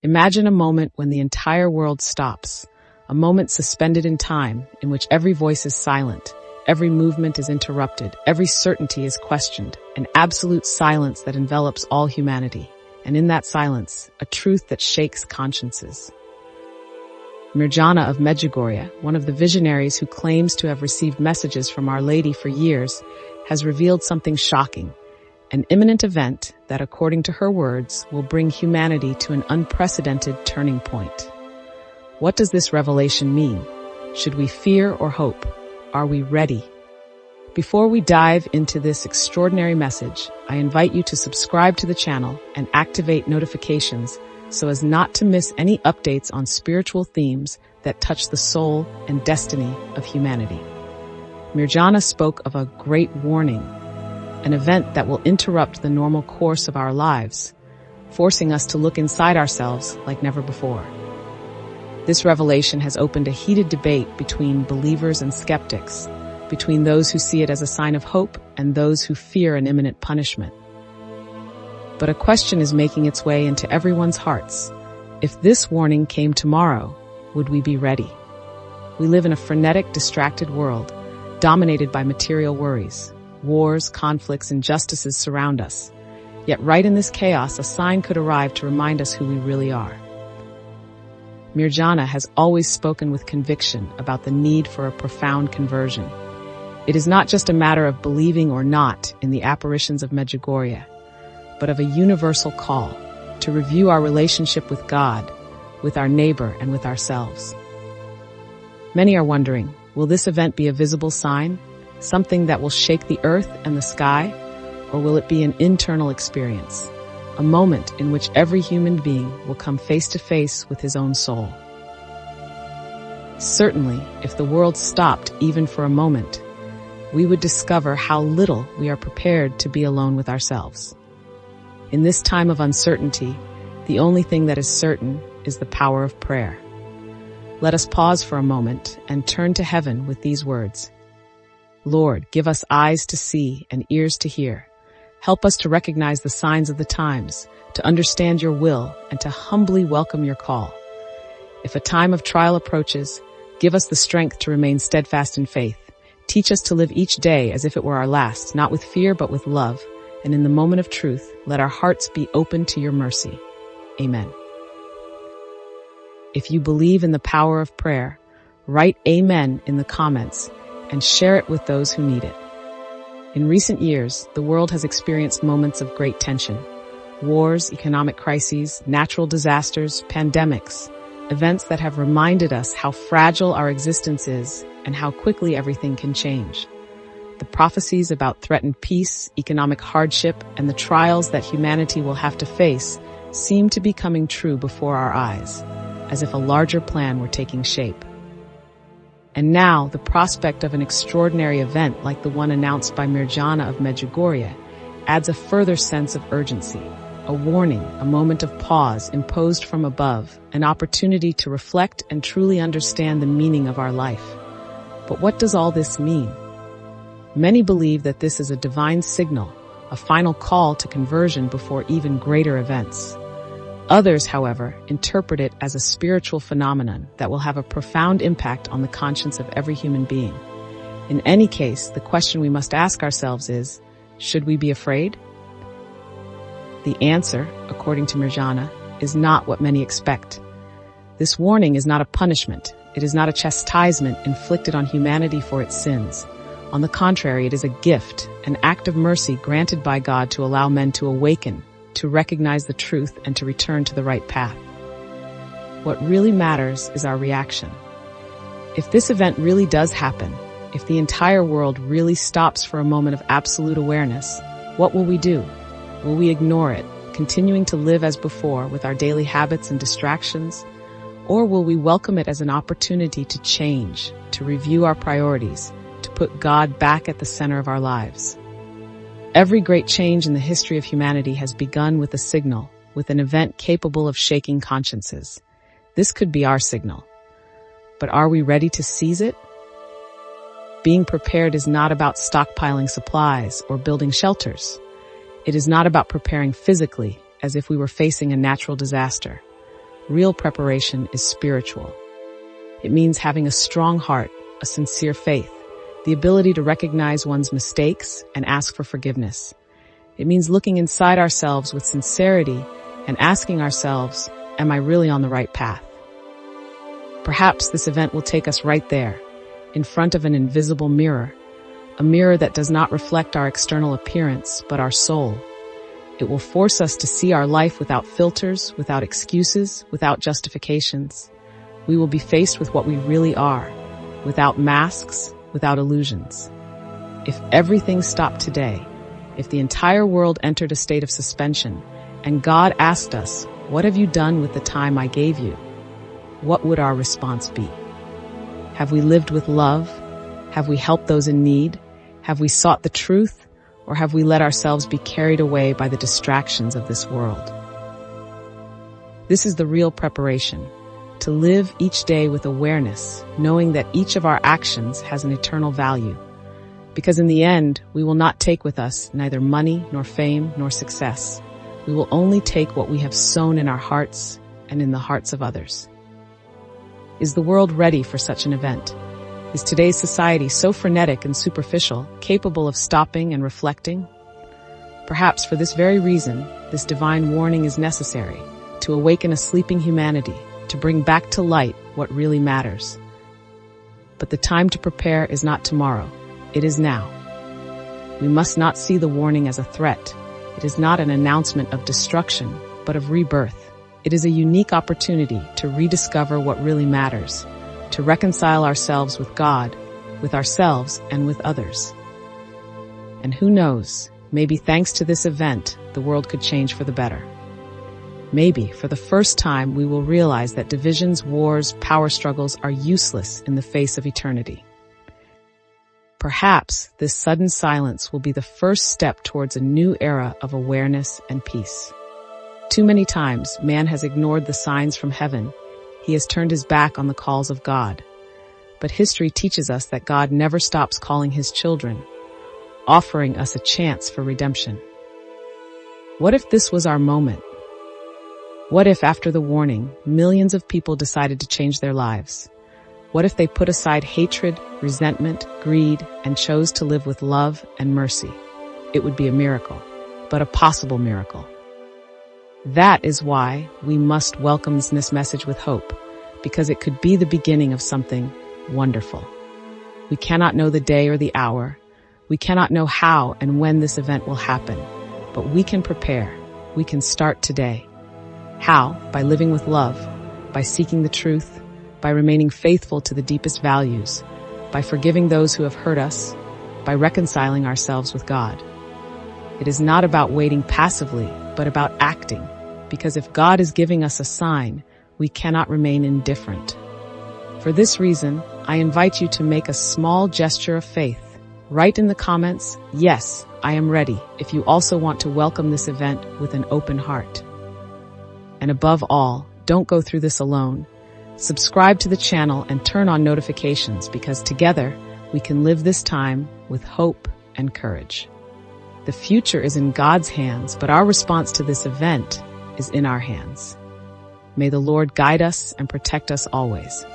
Imagine a moment when the entire world stops, a moment suspended in time in which every voice is silent, every movement is interrupted, every certainty is questioned, an absolute silence that envelops all humanity, and in that silence, a truth that shakes consciences. Mirjana of Medjugorje, one of the visionaries who claims to have received messages from Our Lady for years, has revealed something shocking. An imminent event that, according to her words, will bring humanity to an unprecedented turning point. What does this revelation mean? Should we fear or hope? Are we ready? Before we dive into this extraordinary message, I invite you to subscribe to the channel and activate notifications so as not to miss any updates on spiritual themes that touch the soul and destiny of humanity. Mirjana spoke of a great warning, an event that will interrupt the normal course of our lives, forcing us to look inside ourselves like never before. This revelation has opened a heated debate between believers and skeptics, between those who see it as a sign of hope and those who fear an imminent punishment. But a question is making its way into everyone's hearts. If this warning came tomorrow, would we be ready? We live in a frenetic, distracted world, dominated by material worries. Wars, conflicts, injustices surround us. Yet right in this chaos, a sign could arrive to remind us who we really are. Mirjana has always spoken with conviction about the need for a profound conversion. It is not just a matter of believing or not in the apparitions of Medjugorje, but of a universal call to review our relationship with God, with our neighbor, and with ourselves. Many are wondering, will this event be a visible sign? Something that will shake the earth and the sky? Or will it be an internal experience, a moment in which every human being will come face to face with his own soul? Certainly, if the world stopped even for a moment, we would discover how little we are prepared to be alone with ourselves. In this time of uncertainty, the only thing that is certain is the power of prayer. Let us pause for a moment and turn to heaven with these words. Lord, give us eyes to see and ears to hear. Help us to recognize the signs of the times, to understand your will, and to humbly welcome your call. If a time of trial approaches, give us the strength to remain steadfast in faith. Teach us to live each day as if it were our last, not with fear but with love. And in the moment of truth, let our hearts be open to your mercy. Amen. If you believe in the power of prayer, write Amen in the comments and share it with those who need it. In recent years, the world has experienced moments of great tension. Wars, economic crises, natural disasters, pandemics, events that have reminded us how fragile our existence is and how quickly everything can change. The prophecies about threatened peace, economic hardship, and the trials that humanity will have to face seem to be coming true before our eyes, as if a larger plan were taking shape. And now, the prospect of an extraordinary event like the one announced by Mirjana of Medjugorje adds a further sense of urgency, a warning, a moment of pause imposed from above, an opportunity to reflect and truly understand the meaning of our life. But what does all this mean? Many believe that this is a divine signal, a final call to conversion before even greater events. Others, however, interpret it as a spiritual phenomenon that will have a profound impact on the conscience of every human being. In any case, the question we must ask ourselves is, should we be afraid? The answer, according to Mirjana, is not what many expect. This warning is not a punishment. It is not a chastisement inflicted on humanity for its sins. On the contrary, it is a gift, an act of mercy granted by God to allow men to awaken, to recognize the truth, and to return to the right path. What really matters is our reaction. If this event really does happen, if the entire world really stops for a moment of absolute awareness, what will we do? Will we ignore it, continuing to live as before with our daily habits and distractions? Or will we welcome it as an opportunity to change, to review our priorities, to put God back at the center of our lives? Every great change in the history of humanity has begun with a signal, with an event capable of shaking consciences. This could be our signal. But are we ready to seize it? Being prepared is not about stockpiling supplies or building shelters. It is not about preparing physically, as if we were facing a natural disaster. real preparation is spiritual. It means having a strong heart, a sincere faith, the ability to recognize one's mistakes and ask for forgiveness. It means looking inside ourselves with sincerity and asking ourselves, am I really on the right path? Perhaps this event will take us right there, in front of an invisible mirror, a mirror that does not reflect our external appearance, but our soul. It will force us to see our life without filters, without excuses, without justifications. We will be faced with what we really are, without masks, without illusions. If everything stopped today, if the entire world entered a state of suspension, and God asked us, "What have you done with the time I gave you?" what would our response be? Have we lived with love? Have we helped those in need? Have we sought the truth? Or have we let ourselves be carried away by the distractions of this world? This is the real preparation, to live each day with awareness, knowing that each of our actions has an eternal value. Because in the end, we will not take with us neither money, nor fame, nor success. We will only take what we have sown in our hearts and in the hearts of others. Is the world ready for such an event? Is today's society so frenetic and superficial, capable of stopping and reflecting? Perhaps for this very reason, this divine warning is necessary, to awaken a sleeping humanity, to bring back to light what really matters. But the time to prepare is not tomorrow, it is now. We must not see the warning as a threat. It is not an announcement of destruction, but of rebirth. It is a unique opportunity to rediscover what really matters, to reconcile ourselves with God, with ourselves, and with others. And who knows, maybe thanks to this event, the world could change for the better. Maybe, for the first time, we will realize that divisions, wars, power struggles are useless in the face of eternity. Perhaps this sudden silence will be the first step towards a new era of awareness and peace. Too many times, man has ignored the signs from heaven. He has turned his back on the calls of God. But history teaches us that God never stops calling his children, offering us a chance for redemption. What if this was our moment? What if, after the warning, millions of people decided to change their lives? What if they put aside hatred, resentment, greed, and chose to live with love and mercy? It would be a miracle, but a possible miracle. That is why we must welcome this message with hope, because it could be the beginning of something wonderful. We cannot know the day or the hour. We cannot know how and when this event will happen, but we can prepare. We can start today. How? By living with love, by seeking the truth, by remaining faithful to the deepest values, by forgiving those who have hurt us, by reconciling ourselves with God. It is not about waiting passively, but about acting, because if God is giving us a sign, we cannot remain indifferent. For this reason, I invite you to make a small gesture of faith. Write in the comments, "Yes, I am ready," if you also want to welcome this event with an open heart. And above all, don't go through this alone. Subscribe to the channel and turn on notifications, because together we can live this time with hope and courage. The future is in God's hands, but our response to this event is in our hands. May the Lord guide us and protect us always.